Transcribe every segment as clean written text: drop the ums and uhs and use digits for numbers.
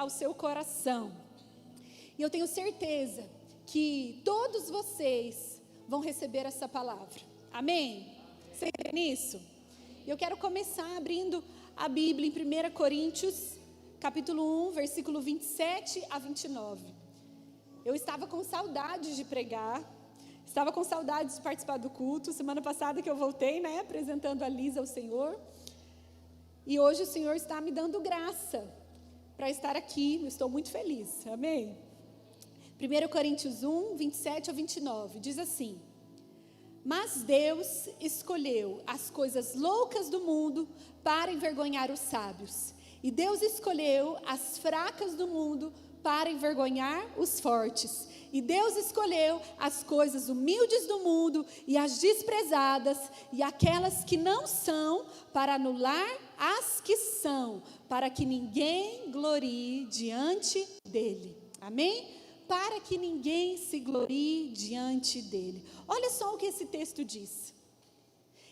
ao seu coração. E eu tenho certeza que todos vocês vão receber essa palavra. Amém? Você crê nisso? Eu quero começar abrindo a Bíblia em 1 Coríntios, capítulo 1, versículo 27 a 29. Eu estava com saudade de pregar, estava com saudade de participar do culto. Semana passada que eu voltei, apresentando a Lisa ao Senhor. E hoje o Senhor está me dando graça para estar aqui. Eu estou muito feliz, amém? 1 Coríntios 1, 27 a 29, diz assim: mas Deus escolheu as coisas loucas do mundo para envergonhar os sábios. E Deus escolheu as fracas do mundo para envergonhar os fortes. E Deus escolheu as coisas humildes do mundo e as desprezadas e aquelas que não são, para anular as que são, para que ninguém glorie diante dele. Amém? Para que ninguém se glorie diante dele. Olha só o que esse texto diz.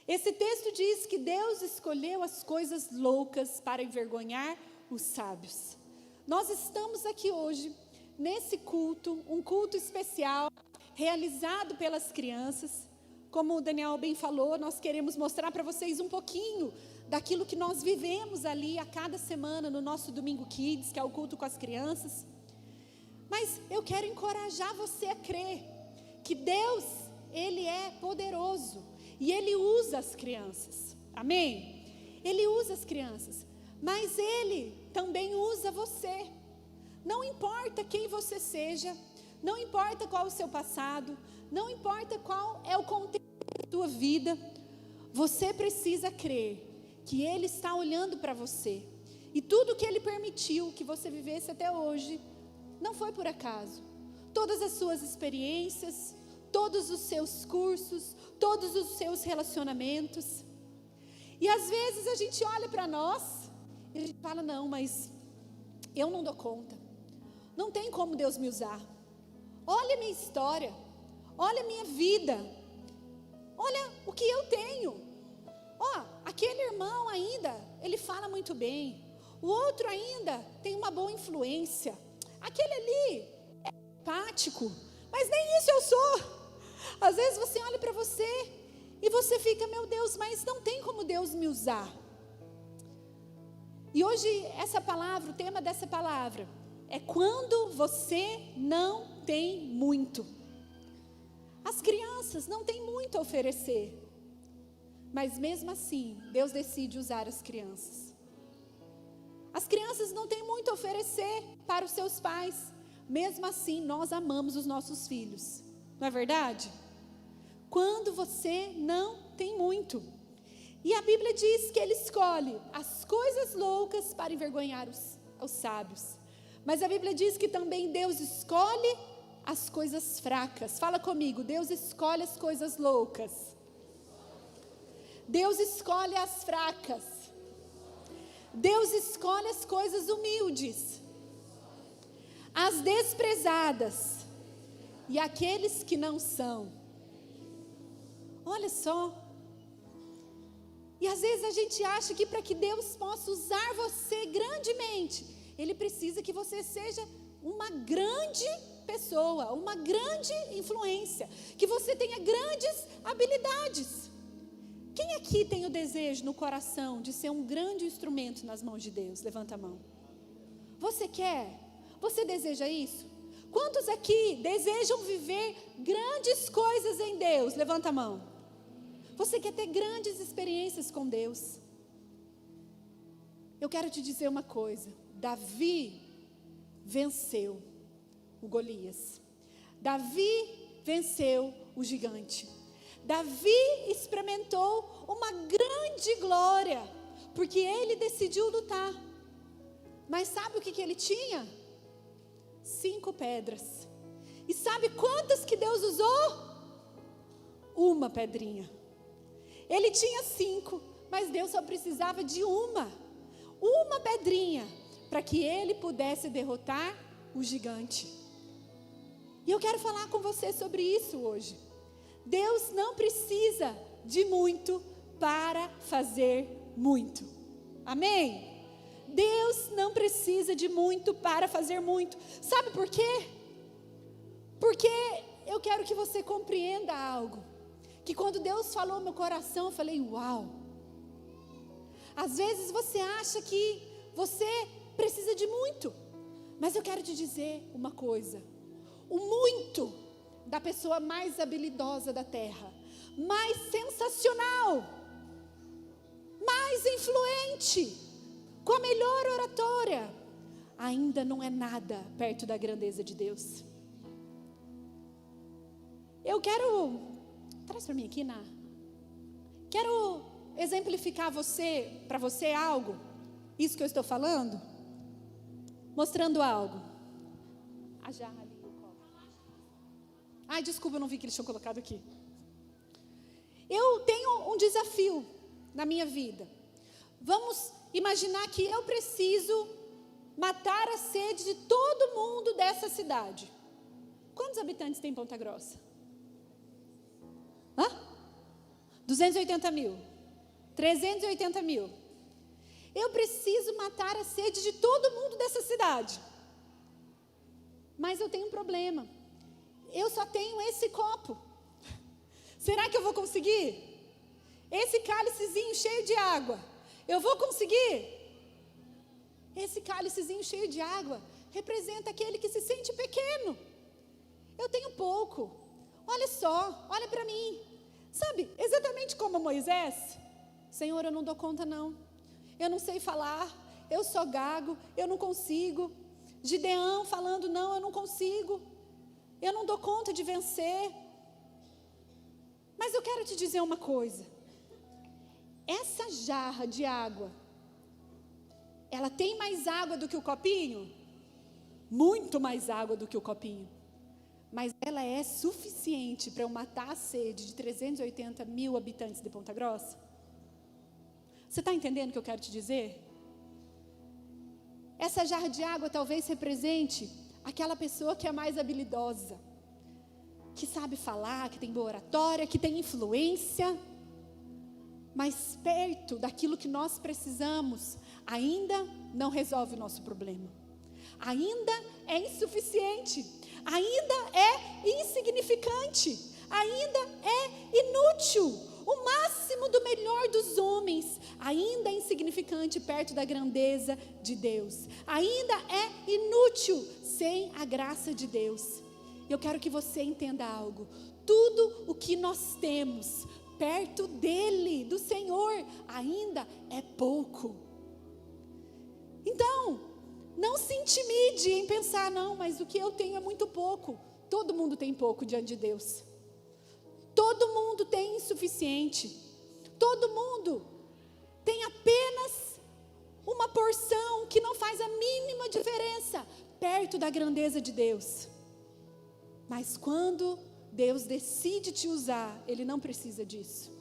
Esse texto diz que Deus escolheu as coisas loucas para envergonhar os sábios. Nós estamos aqui hoje, nesse culto, um culto especial, realizado pelas crianças. Como o Daniel bem falou, nós queremos mostrar para vocês um pouquinho daquilo que nós vivemos ali a cada semana no nosso Domingo Kids, que é o culto com as crianças. Mas eu quero encorajar você a crer que Deus, Ele é poderoso e Ele usa as crianças, amém? Ele usa as crianças, mas Ele também usa você. Não importa quem você seja, não importa qual o seu passado, não importa qual é o contexto da tua vida, você precisa crer que Ele está olhando para você. E tudo que Ele permitiu que você vivesse até hoje, não foi por acaso. Todas as suas experiências, todos os seus cursos, todos os seus relacionamentos. E às vezes a gente olha para nós e a gente fala: não, mas eu não dou conta. Não tem como Deus me usar. Olha a minha história, olha a minha vida, olha o que eu tenho. Aquele irmão ainda, ele fala muito bem. O outro ainda tem uma boa influência. Aquele ali é empático, mas nem isso eu sou. Às vezes você olha para você e você fica: meu Deus, mas não tem como Deus me usar. E hoje essa palavra, o tema dessa palavra é quando você não tem muito. As crianças não têm muito a oferecer, mas mesmo assim Deus decide usar as crianças. As crianças não têm muito a oferecer para os seus pais, mesmo assim nós amamos os nossos filhos, não é verdade? Quando você não tem muito. E a Bíblia diz que Ele escolhe as coisas loucas para envergonhar os sábios. Mas a Bíblia diz que também Deus escolhe as coisas fracas. Fala comigo: Deus escolhe as coisas loucas. Deus escolhe as fracas. Deus escolhe as coisas humildes, as desprezadas e aqueles que não são. Olha só. E às vezes a gente acha que para que Deus possa usar você grandemente, Ele precisa que você seja uma grande pessoa, uma grande influência, que você tenha grandes habilidades. Quem aqui tem o desejo no coração de ser um grande instrumento nas mãos de Deus? Levanta a mão. Você quer? Você deseja isso? Quantos aqui desejam viver grandes coisas em Deus? Levanta a mão. Você quer ter grandes experiências com Deus? Eu quero te dizer uma coisa: Davi venceu o Golias. Davi venceu o gigante. Davi experimentou uma grande glória, porque ele decidiu lutar. Mas sabe o que ele tinha? 5 pedras. E sabe quantas que Deus usou? Uma pedrinha. Ele tinha 5, mas Deus só precisava de uma pedrinha, para que ele pudesse derrotar o gigante. E eu quero falar com você sobre isso hoje. Deus não precisa de muito para fazer muito. Amém? Deus não precisa de muito para fazer muito. Sabe por quê? Porque eu quero que você compreenda algo. Que quando Deus falou no meu coração, eu falei, uau. Às vezes você acha que você precisa de muito. Mas eu quero te dizer uma coisa. O muito da pessoa mais habilidosa da terra, mais sensacional, mais influente, com a melhor oratória, ainda não é nada perto da grandeza de Deus. Eu quero, traz para mim aqui, quero exemplificar para você algo, isso que eu estou falando, mostrando algo. A jarra ali, o copo. Ai, desculpa, eu não vi que eles tinham colocado aqui. Eu tenho um desafio na minha vida. Vamos imaginar que eu preciso matar a sede de todo mundo dessa cidade. Quantos habitantes tem Ponta Grossa? 280 mil. 380 mil. Eu preciso matar a sede de todo mundo dessa cidade. Mas eu tenho um problema. Eu só tenho esse copo. Será que eu vou conseguir? Esse cálicezinho cheio de água. Eu vou conseguir? Esse cálicezinho cheio de água representa aquele que se sente pequeno. Eu tenho pouco. Olha só, olha para mim. Sabe, exatamente como Moisés. Senhor, eu não dou conta não. Eu não sei falar. Eu sou gago. Eu não consigo. Gideão falando, não, eu não consigo. Eu não dou conta de vencer. Mas eu quero te dizer uma coisa. Essa jarra de água, ela tem mais água do que o copinho? Muito mais água do que o copinho. Mas ela é suficiente para eu matar a sede de 380 mil habitantes de Ponta Grossa? Você está entendendo o que eu quero te dizer? Essa jarra de água talvez represente aquela pessoa que é mais habilidosa, que sabe falar, que tem boa oratória, que tem influência, mas perto daquilo que nós precisamos, ainda não resolve o nosso problema. Ainda é insuficiente, ainda é insignificante, ainda é inútil. O máximo do melhor dos homens, ainda é insignificante perto da grandeza de Deus. Ainda é inútil sem a graça de Deus. Eu quero que você entenda algo. Tudo o que nós temos perto dele, do Senhor, ainda é pouco. Então, não se intimide em pensar, não, mas o que eu tenho é muito pouco. Todo mundo tem pouco diante de Deus. Todo mundo tem insuficiente. Todo mundo tem apenas uma porção que não faz a mínima diferença perto da grandeza de Deus. Mas quando Deus decide te usar, Ele não precisa disso.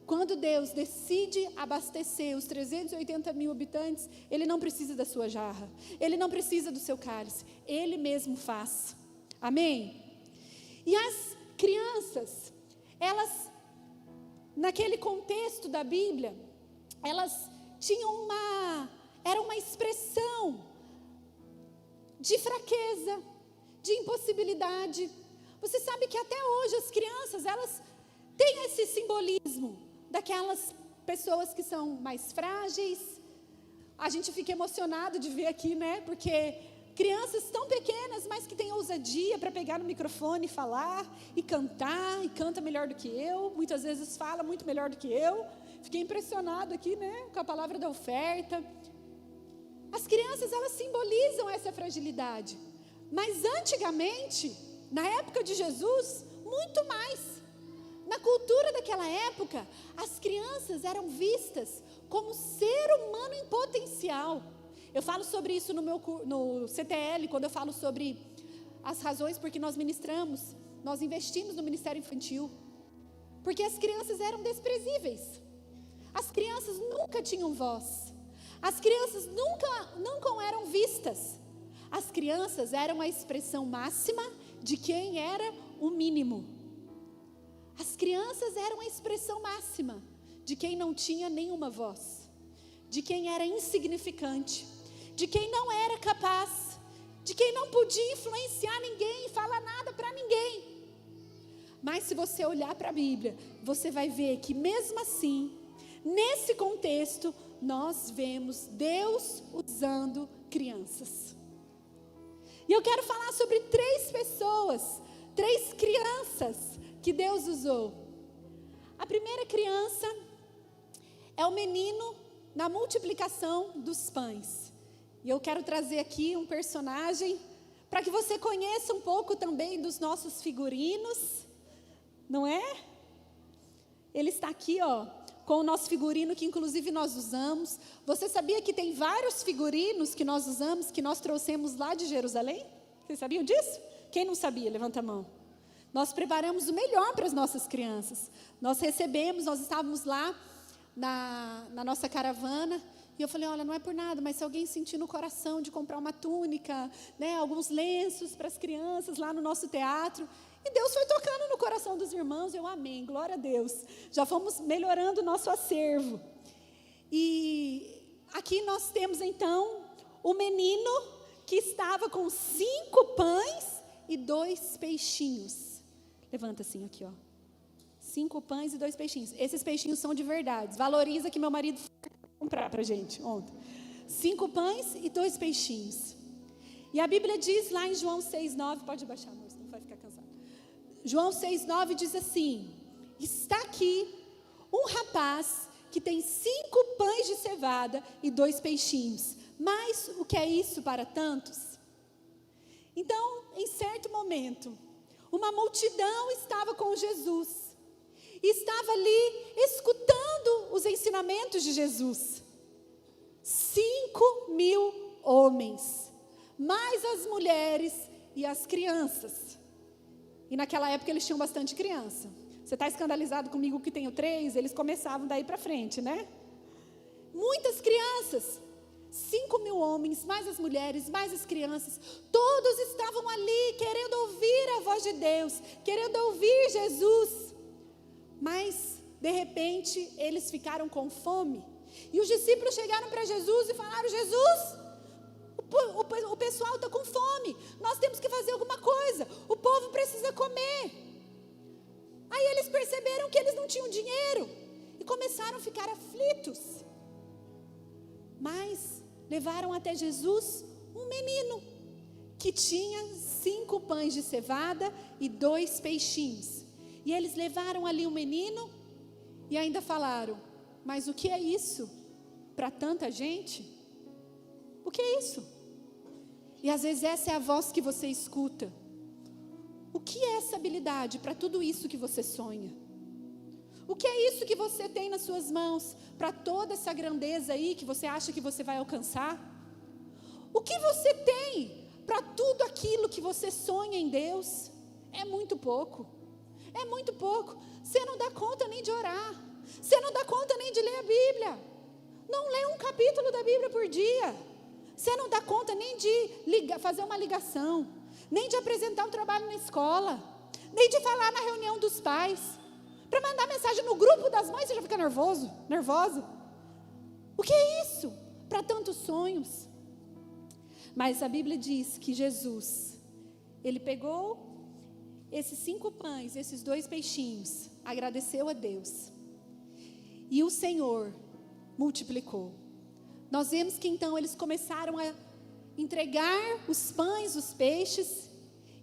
Quando Deus decide abastecer os 380 mil habitantes, Ele não precisa da sua jarra. Ele não precisa do seu cálice. Ele mesmo faz. Amém? E as crianças, elas, naquele contexto da Bíblia, elas tinham era uma expressão de fraqueza, de impossibilidade. Você sabe que até hoje as crianças, elas têm esse simbolismo daquelas pessoas que são mais frágeis. A gente fica emocionado de ver aqui, né? Porque crianças tão pequenas, mas que têm ousadia para pegar no microfone e falar, e cantar, e canta melhor do que eu, muitas vezes fala muito melhor do que eu. Fiquei impressionado aqui, né? Com a palavra da oferta. As crianças, elas simbolizam essa fragilidade. Mas antigamente, na época de Jesus, muito mais. Na cultura daquela época, as crianças eram vistas como ser humano em potencial. Eu falo sobre isso no CTL, quando eu falo sobre as razões por que nós ministramos, nós investimos no Ministério Infantil. Porque as crianças eram desprezíveis. As crianças nunca tinham voz. As crianças nunca eram vistas. As crianças eram a expressão máxima de quem era o mínimo. As crianças eram a expressão máxima de quem não tinha nenhuma voz, de quem era insignificante, de quem não era capaz, de quem não podia influenciar ninguém, falar nada para ninguém. Mas se você olhar para a Bíblia, você vai ver que mesmo assim, nesse contexto, nós vemos Deus usando crianças. E eu quero falar sobre 3 pessoas, 3 crianças que Deus usou. A primeira criança é o menino na multiplicação dos pães. E eu quero trazer aqui um personagem para que você conheça um pouco também dos nossos figurinos, não é? Ele está aqui, ó, com o nosso figurino que inclusive nós usamos. Você sabia que tem vários figurinos que nós usamos, que nós trouxemos lá de Jerusalém? Vocês sabiam disso? Quem não sabia? Levanta a mão. Nós preparamos o melhor para as nossas crianças. Nós estávamos lá na nossa caravana, e eu falei, olha, não é por nada, mas se alguém sentir no coração de comprar uma túnica, né, alguns lenços para as crianças lá no nosso teatro. E Deus foi tocando no coração dos irmãos, eu amém, glória a Deus. Já fomos melhorando o nosso acervo. E aqui nós temos então o menino que estava com 5 pães e 2 peixinhos. Levanta assim aqui, ó. 5 pães e 2 peixinhos. Esses peixinhos são de verdade. Valoriza que meu marido foi comprar pra gente ontem. 5 pães e 2 peixinhos. E a Bíblia diz lá em João 6,9, pode baixar, amor, senão vai ficar cansado. João 6,9 diz assim: está aqui um rapaz que tem 5 pães de cevada e 2 peixinhos. Mas o que é isso para tantos? Então, em certo momento, uma multidão estava com Jesus. E estava ali escutando os ensinamentos de Jesus. 5.000 homens, mais as mulheres e as crianças. E naquela época eles tinham bastante criança. Você está escandalizado comigo que tenho 3? Eles começavam daí para frente, né? Muitas crianças. 5.000 homens, mais as mulheres, mais as crianças. Todos estavam ali querendo ouvir a voz de Deus, querendo ouvir Jesus. Mas, de repente, eles ficaram com fome. E os discípulos chegaram para Jesus e falaram: Jesus, o pessoal está com fome. Nós temos que fazer alguma coisa. O povo precisa comer. Aí eles perceberam que eles não tinham dinheiro. E começaram a ficar aflitos. Mas levaram até Jesus um menino que tinha 5 pães de cevada e 2 peixinhos. E eles levaram ali o menino e ainda falaram: mas o que é isso para tanta gente? O que é isso? E às vezes essa é a voz que você escuta. O que é essa habilidade para tudo isso que você sonha? O que é isso que você tem nas suas mãos para toda essa grandeza aí que você acha que você vai alcançar? O que você tem para tudo aquilo que você sonha em Deus? É muito pouco. É muito pouco. Você não dá conta nem de orar. Você não dá conta nem de ler a Bíblia. Não lê um capítulo da Bíblia por dia. Você não dá conta nem de fazer uma ligação, nem de apresentar um trabalho na escola, nem de falar na reunião dos pais. Para mandar mensagem no grupo das mães, você já fica nervoso. O que é isso para tantos sonhos? Mas a Bíblia diz que Jesus, Ele pegou esses 5 pães, esses 2 peixinhos, agradeceu a Deus. E o Senhor multiplicou. Nós vemos que então eles começaram a entregar os pães, os peixes.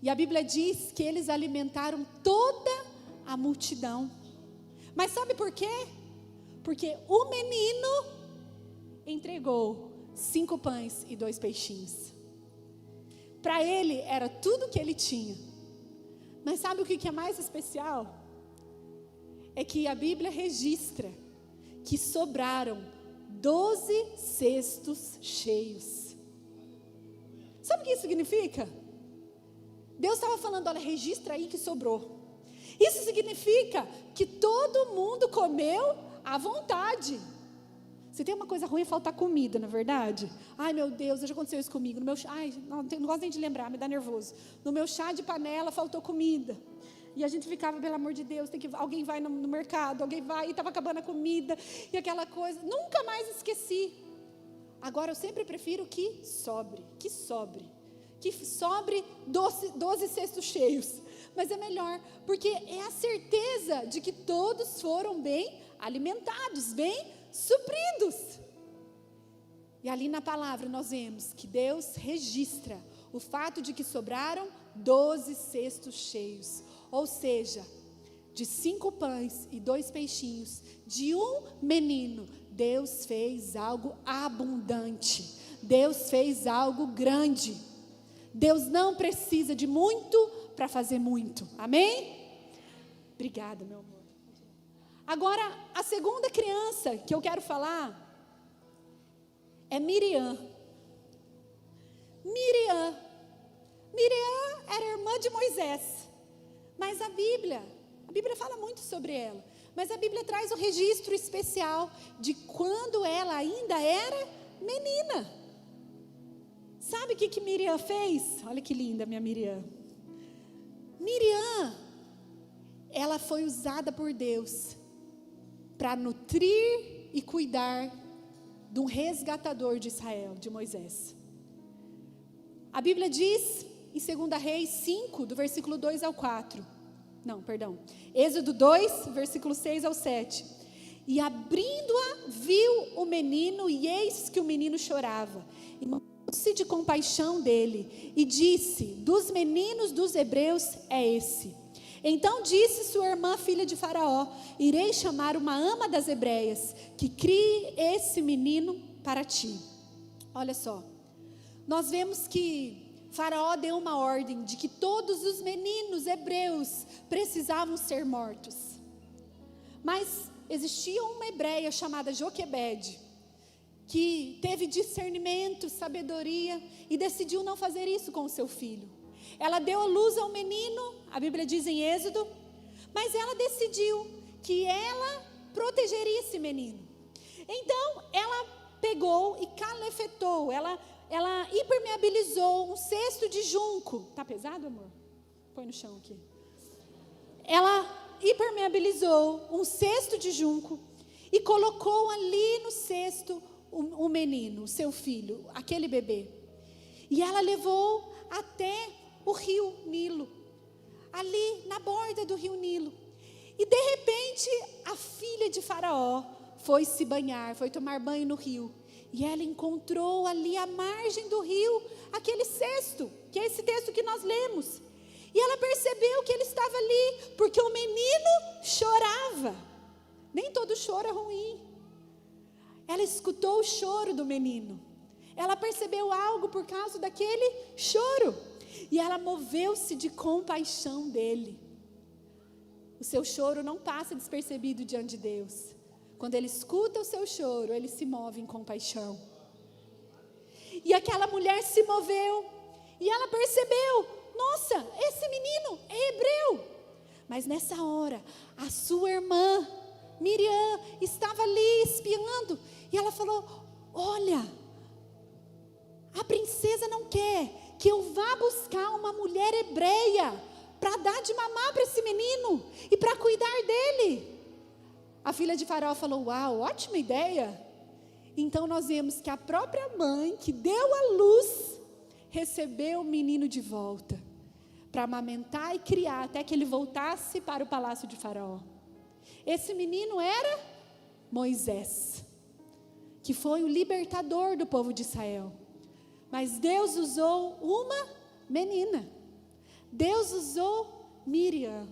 E a Bíblia diz que eles alimentaram toda a multidão. Mas sabe por quê? Porque o menino entregou 5 pães e 2 peixinhos. Para ele era tudo que ele tinha. Mas sabe o que é mais especial? É que a Bíblia registra que sobraram 12 cestos cheios. Sabe o que isso significa? Deus estava falando: olha, registra aí que sobrou. Isso significa que todo mundo comeu à vontade. Se tem uma coisa ruim é faltar comida, na verdade. Ai meu Deus, já aconteceu isso comigo. Não gosto nem de lembrar, me dá nervoso. No meu chá de panela faltou comida. E a gente ficava, pelo amor de Deus, alguém vai no mercado, alguém vai, e estava acabando a comida, e aquela coisa. Nunca mais esqueci. Agora eu sempre prefiro que sobre 12 cestos cheios. Mas é melhor, porque é a certeza de que todos foram bem alimentados, bem supridos. E ali na palavra nós vemos que Deus registra o fato de que sobraram 12 cestos cheios. Ou seja, de 5 pães e 2 peixinhos, de um menino, Deus fez algo abundante. Deus fez algo grande. Deus não precisa de muito para fazer muito. Amém? Obrigada, meu amor. Agora, a segunda criança que eu quero falar é Miriam. Miriam era irmã de Moisés. Mas a Bíblia fala muito sobre ela. Mas a Bíblia traz um registro especial de quando ela ainda era menina. Sabe o que Miriam fez? Olha que linda minha Miriam. Miriam, ela foi usada por Deus para nutrir e cuidar de um resgatador de Israel, de Moisés. A Bíblia diz em 2 Reis 5, do versículo 2 ao 4. Não, perdão. Êxodo 2, versículo 6 ao 7. E abrindo-a, viu o menino, e eis que o menino chorava. E moveu-se de compaixão dele, e disse: dos meninos dos hebreus é esse. Então disse sua irmã, filha de Faraó: irei chamar uma ama das hebreias, que crie esse menino para ti. Olha só, nós vemos que Faraó deu uma ordem de que todos os meninos hebreus precisavam ser mortos. Mas existia uma hebreia chamada Joquebede, que teve discernimento, sabedoria, e decidiu não fazer isso com o seu filho. Ela deu a luz ao menino, a Bíblia diz em Êxodo, mas ela decidiu que ela protegeria esse menino. Então, ela pegou e calefetou, ela impermeabilizou um cesto de junco. Tá pesado, amor? Põe no chão aqui. Ela impermeabilizou um cesto de junco e colocou ali no cesto o menino, o seu filho, aquele bebê. E ela levou até o rio Nilo, ali na borda do rio Nilo. E de repente, a filha de Faraó foi se banhar, foi tomar banho no rio. E ela encontrou ali à margem do rio aquele cesto, que é esse texto que nós lemos. E ela percebeu que ele estava ali, porque o menino chorava. Nem todo choro é ruim. Ela escutou o choro do menino. Ela percebeu algo por causa daquele choro. E ela moveu-se de compaixão dele. O seu choro não passa despercebido diante de Deus. Quando ele escuta o seu choro, ele se move em compaixão. E aquela mulher se moveu. E ela percebeu: nossa, esse menino é hebreu. Mas nessa hora, a sua irmã, Miriam, estava ali espiando. E ela falou: olha, a princesa não quer que eu vá buscar uma mulher hebreia para dar de mamar para esse menino e para cuidar dele. A filha de Faraó falou: uau, ótima ideia. Então nós vemos que a própria mãe que deu a luz recebeu o menino de volta para amamentar e criar até que ele voltasse para o palácio de Faraó. Esse menino era Moisés, que foi o libertador do povo de Israel. Mas Deus usou uma menina. Deus usou Miriam.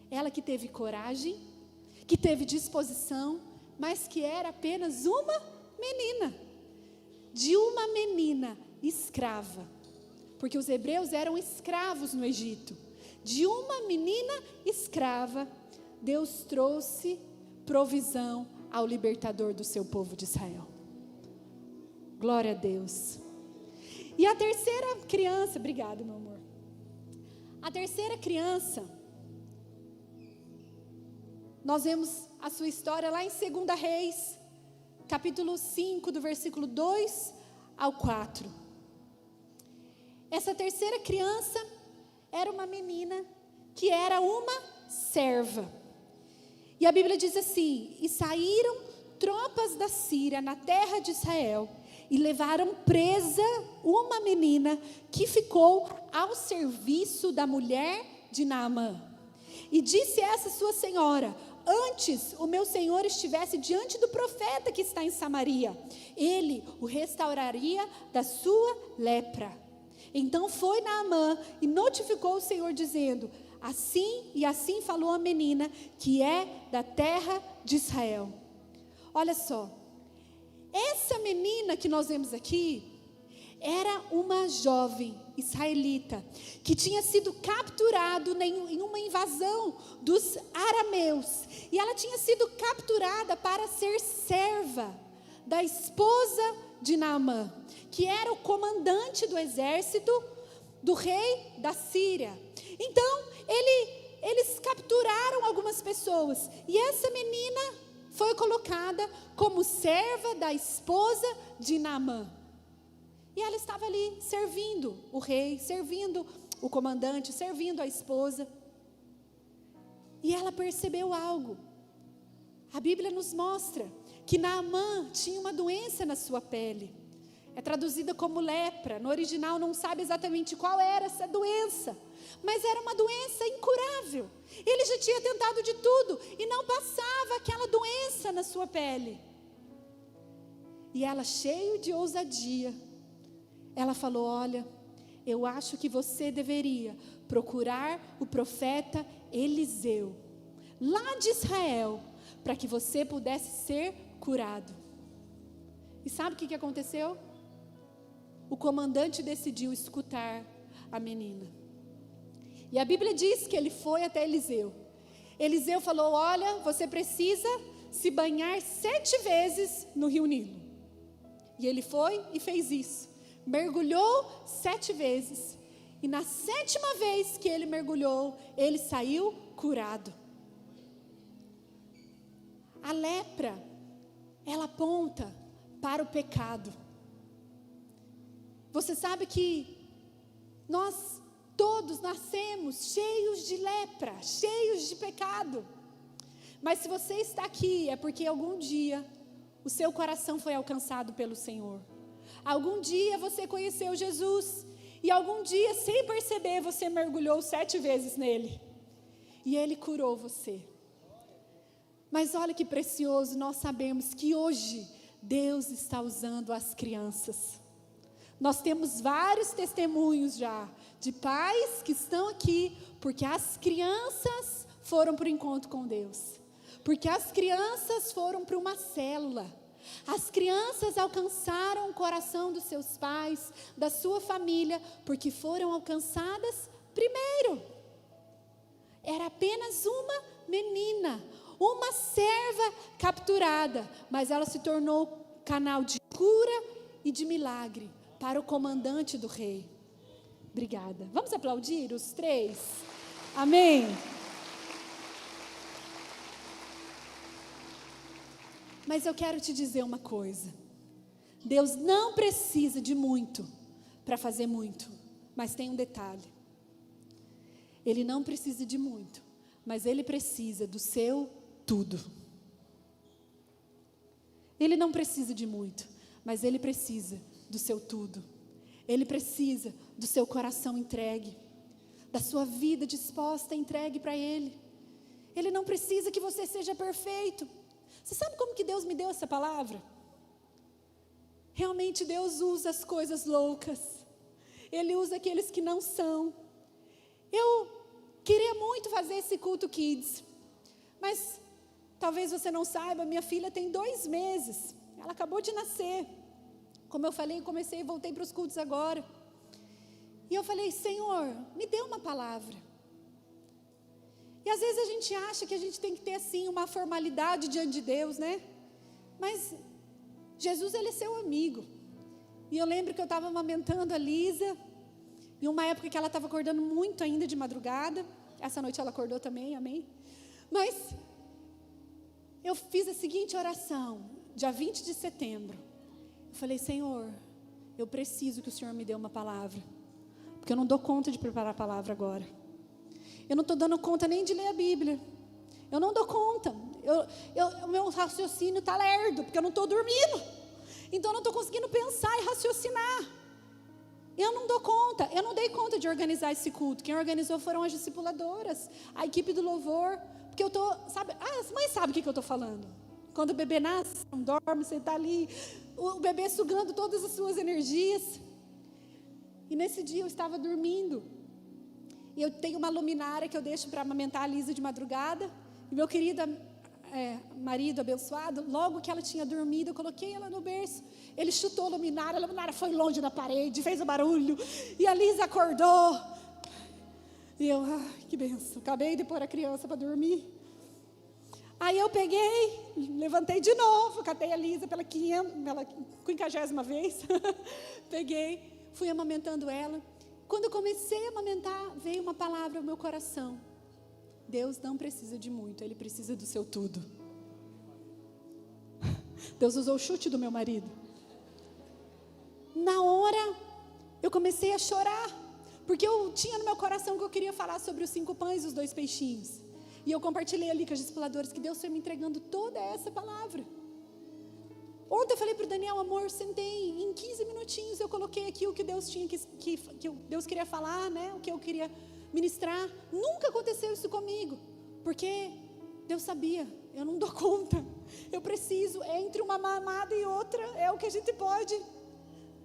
Ela que teve coragem, que teve disposição, mas que era apenas uma menina. De uma menina escrava. Porque os hebreus eram escravos no Egito. De uma menina escrava, Deus trouxe provisão ao libertador do seu povo de Israel. Glória a Deus. E a terceira criança, obrigada, meu amor. A terceira criança, nós vemos a sua história lá em 2 Reis, capítulo 5, do versículo 2 ao 4. Essa terceira criança era uma menina que era uma serva. E a Bíblia diz assim: e saíram tropas da Síria na terra de Israel, e levaram presa uma menina que ficou ao serviço da mulher de Naamã. E disse essa sua senhora: antes o meu senhor estivesse diante do profeta que está em Samaria, ele o restauraria da sua lepra. Então foi Naamã e notificou o Senhor, dizendo: assim e assim falou a menina, que é da terra de Israel. Olha só, essa menina que nós vemos aqui, era uma jovem israelita, que tinha sido capturado em uma invasão dos arameus, e ela tinha sido capturada para ser serva da esposa de Naamã, que era o comandante do exército do rei da Síria. Então, eles capturaram algumas pessoas, e essa menina foi colocada como serva da esposa de Naamã. E ela estava ali servindo o rei, servindo o comandante, servindo a esposa. E ela percebeu algo. A Bíblia nos mostra que Naamã tinha uma doença na sua pele. É traduzida como lepra. No original não sabe exatamente qual era essa doença, mas era uma doença incurável. Ele já tinha tentado de tudo e não passava aquela doença na sua pele. E ela, cheia de ousadia, ela falou: olha, eu acho que você deveria procurar o profeta Eliseu, lá de Israel, para que você pudesse ser curado. E sabe o que aconteceu? O comandante decidiu escutar a menina. E a Bíblia diz que ele foi até Eliseu. Eliseu falou: olha, você precisa se banhar 7 vezes no rio Nilo. E ele foi e fez isso. Mergulhou 7 vezes. E na 7ª vez que ele mergulhou, ele saiu curado. A lepra, ela aponta para o pecado. Você sabe que nós todos nascemos cheios de lepra, cheios de pecado. Mas se você está aqui, é porque algum dia o seu coração foi alcançado pelo Senhor. Algum dia você conheceu Jesus. E algum dia, sem perceber, você mergulhou 7 vezes nele. E ele curou você. Mas olha que precioso, nós sabemos que hoje Deus está usando as crianças. Nós temos vários testemunhos já de pais que estão aqui porque as crianças foram para o encontro com Deus. Porque as crianças foram para uma célula. As crianças alcançaram o coração dos seus pais, da sua família, porque foram alcançadas primeiro. Era apenas uma menina, uma serva capturada, mas ela se tornou canal de cura e de milagre para o comandante do rei. Obrigada. Vamos aplaudir os 3? Amém. Mas eu quero te dizer uma coisa. Deus não precisa de muito para fazer muito. Mas tem um detalhe. Ele não precisa de muito, mas Ele precisa do seu tudo. Ele não precisa de muito, mas Ele precisa do seu tudo. Ele precisa do seu coração entregue, da sua vida disposta, entregue para Ele. Ele não precisa que você seja perfeito. Você sabe como que Deus me deu essa palavra? Realmente Deus usa as coisas loucas. Ele usa aqueles que não são. Eu queria muito fazer esse culto Kids, mas talvez você não saiba, minha filha tem 2 meses. Ela acabou de nascer. Como eu falei, comecei e voltei para os cultos agora. E eu falei: Senhor, me dê uma palavra. E às vezes a gente acha que a gente tem que ter assim uma formalidade diante de Deus, né? Mas Jesus, Ele é seu amigo. E eu lembro que eu estava amamentando a Lisa, em uma época que ela estava acordando muito ainda de madrugada. Essa noite ela acordou também, amém? Mas eu fiz a seguinte oração, dia 20 de setembro. Eu falei: Senhor, eu preciso que o Senhor me dê uma palavra, porque eu não dou conta de preparar a palavra agora. Eu não estou dando conta nem de ler a Bíblia. Eu não dou conta. O meu raciocínio está lerdo, porque eu não estou dormindo. Então eu não estou conseguindo pensar e raciocinar. Eu não dou conta. Eu não dei conta de organizar esse culto. Quem organizou foram as discipuladoras, a equipe do louvor. Porque eu estou, sabe, as mães sabem o que eu estou falando. Quando o bebê nasce, não dorme, você está ali, o bebê sugando todas as suas energias. E nesse dia eu estava dormindo. E eu tenho uma luminária que eu deixo para amamentar a Lisa de madrugada. E meu querido marido abençoado, logo que ela tinha dormido, eu coloquei ela no berço. Ele chutou a luminária foi longe da parede, fez um barulho. E a Lisa acordou. E eu, que benção. Acabei de pôr a criança para dormir. Aí eu peguei, levantei de novo, catei a Lisa pela 50ª vez. Peguei, fui amamentando ela. Quando eu comecei a amamentar, veio uma palavra ao meu coração. Deus não precisa de muito, Ele precisa do seu tudo. Deus usou o chute do meu marido. Na hora, eu comecei a chorar, porque eu tinha no meu coração que eu queria falar sobre os 5 pães e os 2 peixinhos. E eu compartilhei ali com as discipuladoras que Deus foi me entregando toda essa palavra. Ontem eu falei para o Daniel, amor, sentei, em 15 minutinhos eu coloquei aqui o que Deus tinha que Deus queria falar, né? O que eu queria ministrar. Nunca aconteceu isso comigo, porque Deus sabia, eu não dou conta. Eu preciso, entre uma mamada e outra, é o que a gente pode.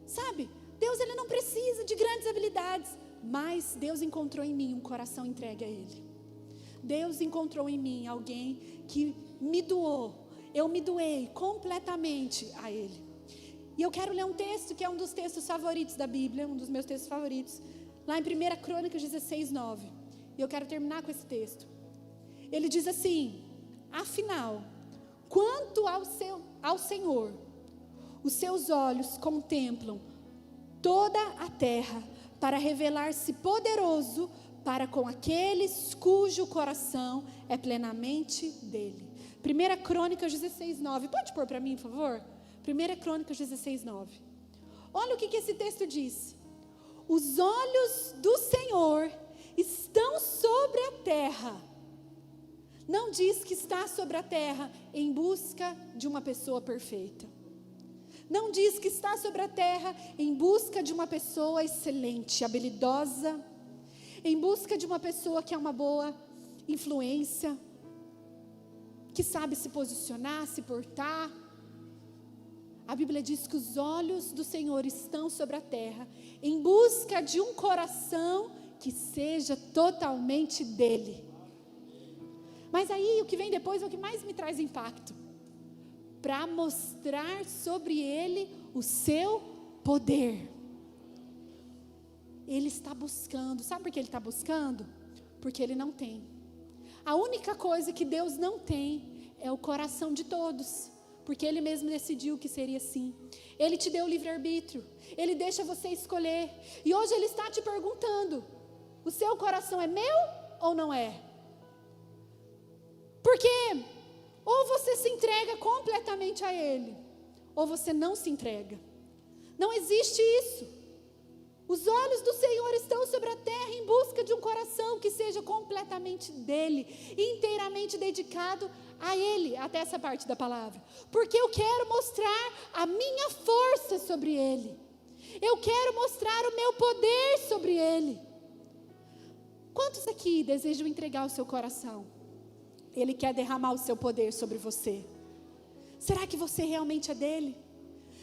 Sabe, Deus ele não precisa de grandes habilidades, mas Deus encontrou em mim um coração entregue a Ele. Deus encontrou em mim alguém que me doou. Eu me doei completamente a Ele. E eu quero ler um texto que é um dos textos favoritos da Bíblia, um dos meus textos favoritos, lá em 1 Crônicas 16:9. E eu quero terminar com esse texto. Ele diz assim: afinal, quanto ao Senhor, os seus olhos contemplam toda a terra para revelar-se poderoso para com aqueles cujo coração é plenamente dele. 1 Crônicas 16:9. Pode pôr para mim, por favor? 1 Crônicas 16:9. Olha o que esse texto diz. Os olhos do Senhor estão sobre a terra. Não diz que está sobre a terra em busca de uma pessoa perfeita. Não diz que está sobre a terra em busca de uma pessoa excelente, habilidosa, em busca de uma pessoa que é uma boa influência, que sabe se posicionar, se portar. A Bíblia diz que os olhos do Senhor estão sobre a terra, em busca de um coração que seja totalmente dele. Mas aí o que vem depois é o que mais me traz impacto. Para mostrar sobre ele o seu poder. Ele está buscando, sabe por que ele está buscando? Porque ele não tem. A única coisa que Deus não tem é o coração de todos, porque Ele mesmo decidiu que seria assim. Ele te deu o livre-arbítrio, Ele deixa você escolher, e hoje Ele está te perguntando: o seu coração é meu ou não é? Porque ou você se entrega completamente a Ele, ou você não se entrega. Não existe isso. Os olhos do Senhor estão sobre a terra em busca de um coração que seja completamente dele, inteiramente dedicado a Ele, até essa parte da palavra. Porque eu quero mostrar a minha força sobre Ele. Eu quero mostrar o meu poder sobre Ele. Quantos aqui desejam entregar o seu coração? Ele quer derramar o seu poder sobre você. Será que você realmente é dele?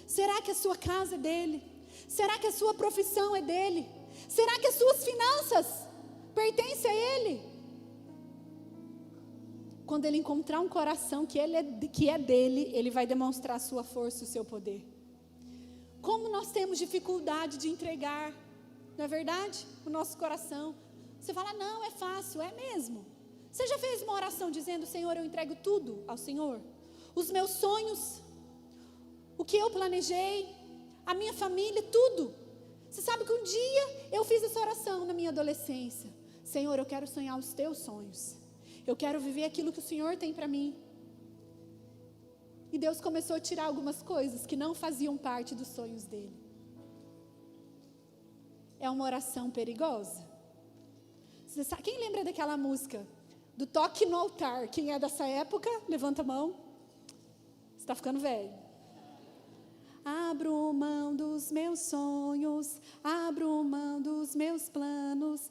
Será que a sua casa é dele? Será que a sua profissão é dele? Será que as suas finanças pertencem a ele? Quando ele encontrar um coração que é dele, ele vai demonstrar a sua força e o seu poder. Como nós temos dificuldade de entregar, não é verdade? O nosso coração. Você fala, não, é fácil, é mesmo. Você já fez uma oração dizendo: Senhor, eu entrego tudo ao Senhor? Os meus sonhos, o que eu planejei, a minha família, tudo. Você sabe que um dia eu fiz essa oração na minha adolescência: Senhor, eu quero sonhar os teus sonhos. Eu quero viver aquilo que o Senhor tem para mim. E Deus começou a tirar algumas coisas que não faziam parte dos sonhos dele. É uma oração perigosa. Quem lembra daquela música? Do Toque no Altar. Quem é dessa época? Levanta a mão. Você está ficando velho. Abro mão dos meus sonhos, abro mão dos meus planos,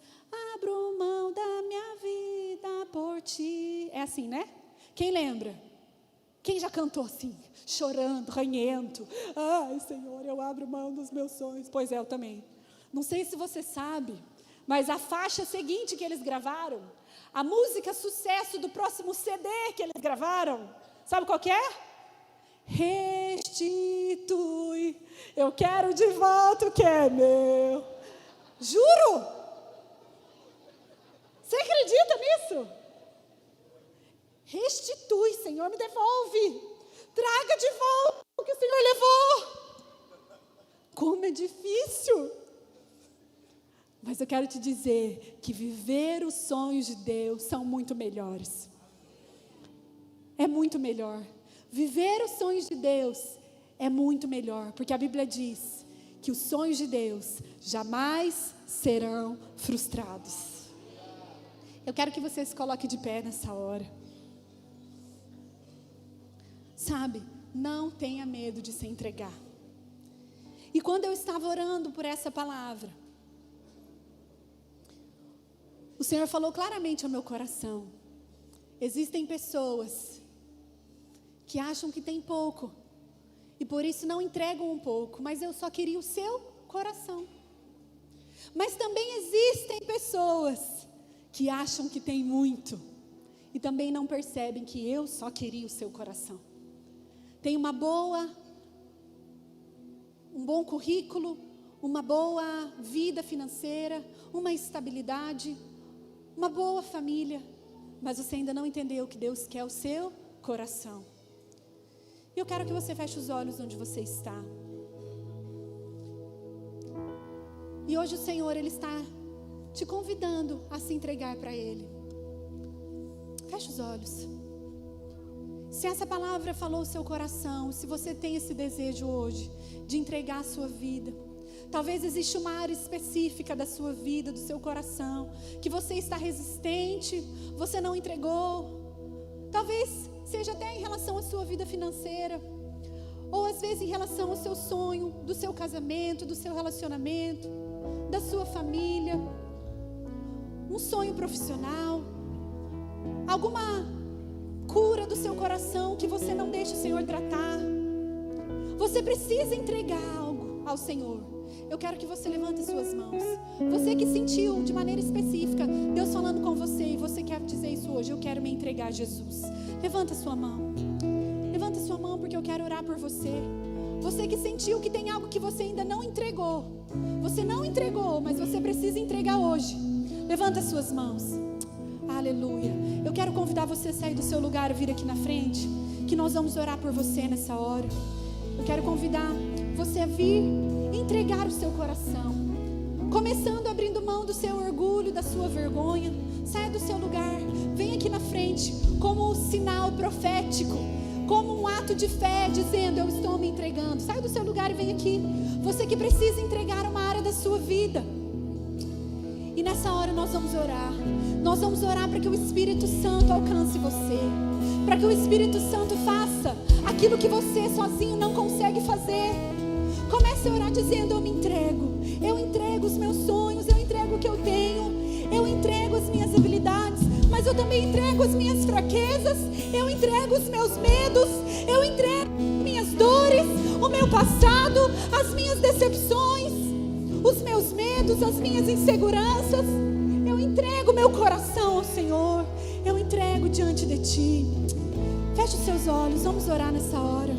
abro mão da minha vida por ti. É assim, né? Quem lembra? Quem já cantou assim, chorando, ranhento? Ai, Senhor, eu abro mão dos meus sonhos. Pois é, eu também. Não sei se você sabe, mas a faixa seguinte que eles gravaram, a música sucesso do próximo CD que eles gravaram, sabe qual que é? Restitui, eu quero de volta o que é meu. Juro? Você acredita nisso? Restitui, Senhor, me devolve. Traga de volta o que o Senhor levou. Como é difícil. Mas eu quero te dizer que viver os sonhos de Deus são muito melhores. É muito melhor. Viver os sonhos de Deus é muito melhor, porque a Bíblia diz que os sonhos de Deus jamais serão frustrados. Eu quero que você se coloque de pé nessa hora. Sabe, não tenha medo de se entregar. E quando eu estava orando por essa palavra, o Senhor falou claramente ao meu coração: existem pessoas que acham que tem pouco, e por isso não entregam um pouco, mas eu só queria o seu coração. Mas também existem pessoas que acham que tem muito, e também não percebem que eu só queria o seu coração. Tem um bom currículo, uma boa vida financeira, uma estabilidade, uma boa família, mas você ainda não entendeu que Deus quer o seu coração. E eu quero que você feche os olhos onde você está. E hoje o Senhor, Ele está te convidando a se entregar para Ele. Feche os olhos. Se essa palavra falou o seu coração, se você tem esse desejo hoje de entregar a sua vida, talvez exista uma área específica da sua vida, do seu coração, que você está resistente, você não entregou. Talvez seja até em relação à sua vida financeira, ou às vezes em relação ao seu sonho, do seu casamento, do seu relacionamento, da sua família, um sonho profissional, alguma cura do seu coração que você não deixa o Senhor tratar. Você precisa entregar algo ao Senhor. Eu quero que você levante as suas mãos. Você que sentiu de maneira específica Deus falando com você e você quer dizer isso hoje: eu quero me entregar a Jesus. Levanta a sua mão. Levanta a sua mão, porque eu quero orar por você. Você que sentiu que tem algo que você ainda não entregou. Você não entregou, mas você precisa entregar hoje. Levanta as suas mãos. Aleluia. Eu quero convidar você a sair do seu lugar e vir aqui na frente, que nós vamos orar por você nessa hora. Eu quero convidar você a vir entregar o seu coração, começando abrindo mão do seu orgulho, da sua vergonha. Saia do seu lugar, vem aqui na frente como um sinal profético, como um ato de fé, dizendo: eu estou me entregando. Saia do seu lugar e vem aqui. Você que precisa entregar uma área da sua vida. E nessa hora nós vamos orar. Nós vamos orar para que o Espírito Santo alcance você, para que o Espírito Santo faça aquilo que você sozinho não consegue fazer. Comece a orar dizendo: eu me entrego. Eu entrego os meus sonhos, eu entrego o que eu tenho, eu entrego as minhas habilidades, mas eu também entrego as minhas fraquezas, eu entrego os meus medos, eu entrego minhas dores, o meu passado, as minhas decepções, os meus medos, as minhas inseguranças. Eu entrego meu coração ao Senhor, eu entrego diante de Ti. Feche os seus olhos, vamos orar nessa hora.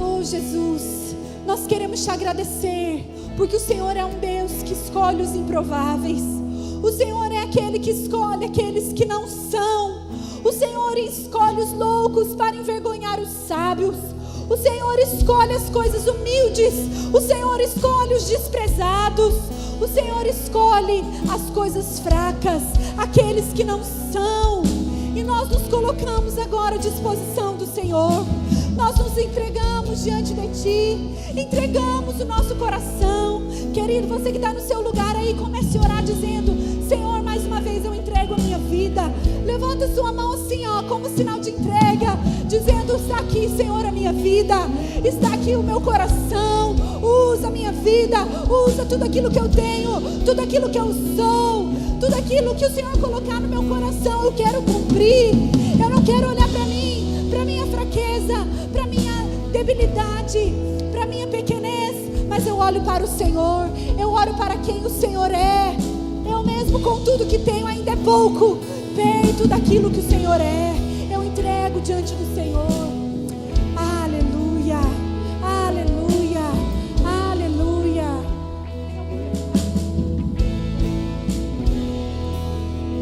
Oh Jesus, nós queremos Te agradecer, porque o Senhor é um Deus que escolhe os improváveis. O Senhor é aquele que escolhe aqueles que não são. O Senhor escolhe os loucos para envergonhar os sábios. O Senhor escolhe as coisas humildes. O Senhor escolhe os desprezados. O Senhor escolhe as coisas fracas, aqueles que não são. E nós nos colocamos agora à disposição do Senhor. Nós nos entregamos diante de Ti, entregamos o nosso coração. Querido, você que está no seu lugar aí, comece a orar dizendo: Senhor, mais uma vez eu entrego a minha vida. Levanta sua mão assim, ó, como sinal de entrega, dizendo: está aqui, Senhor, a minha vida, está aqui o meu coração, usa a minha vida, usa tudo aquilo que eu tenho, tudo aquilo que eu sou, tudo aquilo que o Senhor colocar no meu coração, eu quero cumprir. Eu não quero olhar para mim, para minha fraqueza, para minha debilidade, para minha pequenez, mas eu olho para o Senhor, eu olho para quem o Senhor é. Eu mesmo com tudo que tenho ainda é pouco, perto daquilo que o Senhor é, eu entrego diante do Senhor. Aleluia, aleluia, aleluia.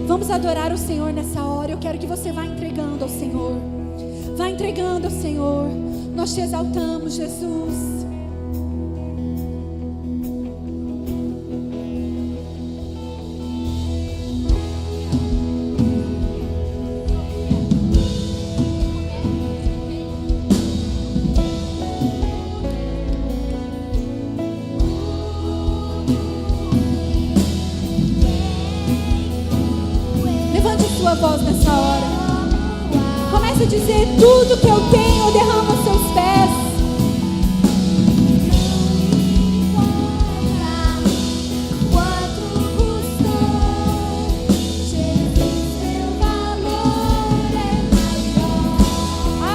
Vamos adorar o Senhor nessa hora. Eu quero que você vá entregando ao Senhor, vá entregando ao Senhor. Nós te exaltamos, Jesus. Voz nessa hora, comece a dizer: tudo que eu tenho eu derramo aos seus pés. Quanto custou, Jesus, teu valor é maior.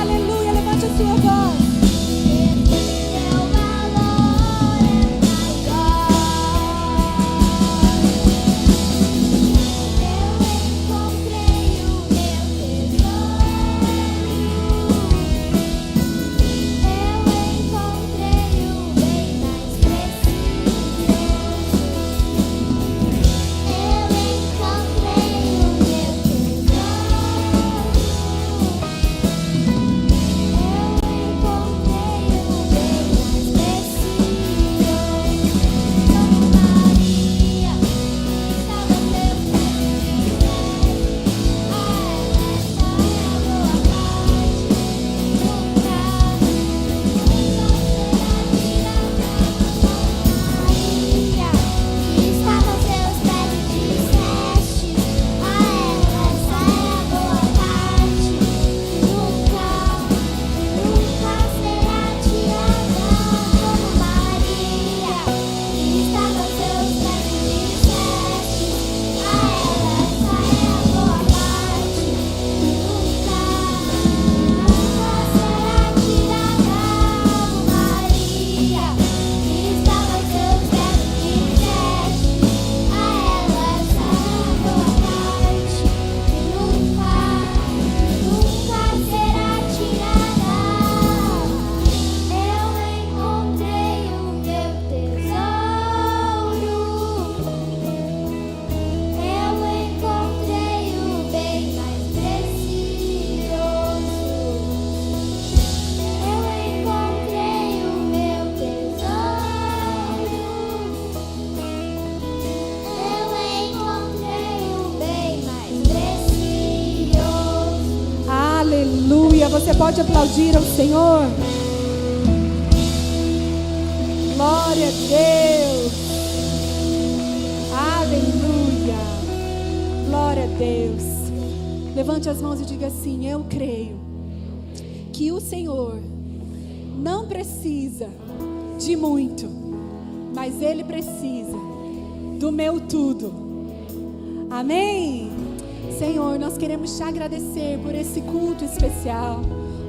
Aleluia, levante a sua voz. Teu valor é maior. Você pode aplaudir ao Senhor. Glória a Deus. Aleluia. Glória a Deus. Levante as mãos e diga assim: eu creio que o Senhor não precisa de muito, mas Ele precisa do meu tudo. Amém? Senhor, nós queremos te agradecer por esse culto especial.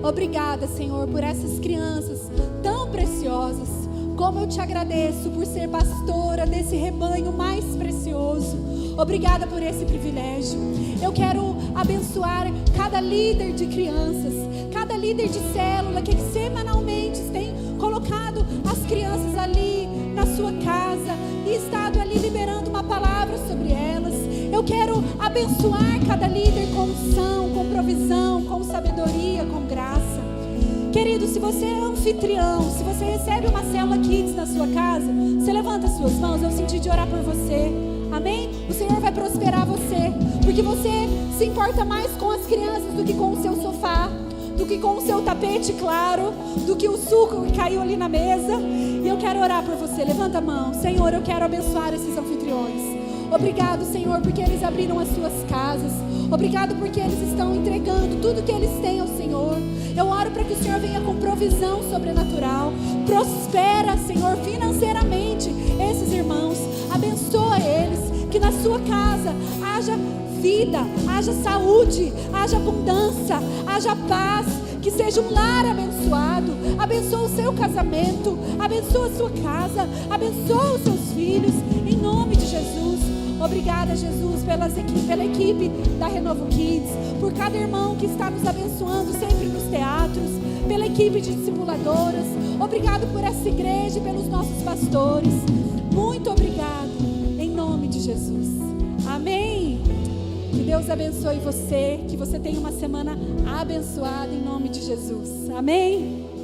Obrigada, Senhor, por essas crianças tão preciosas. Como eu te agradeço por ser pastora desse rebanho mais precioso. Obrigada por esse privilégio. Eu quero abençoar cada líder de crianças, cada líder de célula que semanalmente tem colocado as crianças ali na sua casa e estado ali liberando uma palavra sobre elas. Eu quero abençoar cada líder com unção, com provisão, com sabedoria, com graça. Querido, se você é anfitrião, se você recebe uma célula Kids na sua casa, você levanta as suas mãos, eu senti de orar por você. Amém? O Senhor vai prosperar você, porque você se importa mais com as crianças do que com o seu sofá, do que com o seu tapete claro, do que o suco que caiu ali na mesa. E eu quero orar por você. Levanta a mão. Senhor, eu quero abençoar esses anfitriões. Obrigado, Senhor, porque eles abriram as suas casas. Obrigado porque eles estão entregando tudo que eles têm ao Senhor. Eu oro para que o Senhor venha com provisão sobrenatural. Prospera, Senhor, financeiramente esses irmãos. Abençoa eles. Que na sua casa haja vida, haja saúde, haja abundância, haja paz. Que seja um lar abençoado. Abençoa o seu casamento. Abençoa a sua casa. Abençoa os seus filhos. Em nome de Jesus. Obrigada, Jesus, pela equipe da Renovo Kids, por cada irmão que está nos abençoando sempre nos teatros, pela equipe de discipuladoras. Obrigado por essa igreja e pelos nossos pastores. Muito obrigado, em nome de Jesus. Amém. Que Deus abençoe você, que você tenha uma semana abençoada em nome de Jesus. Amém.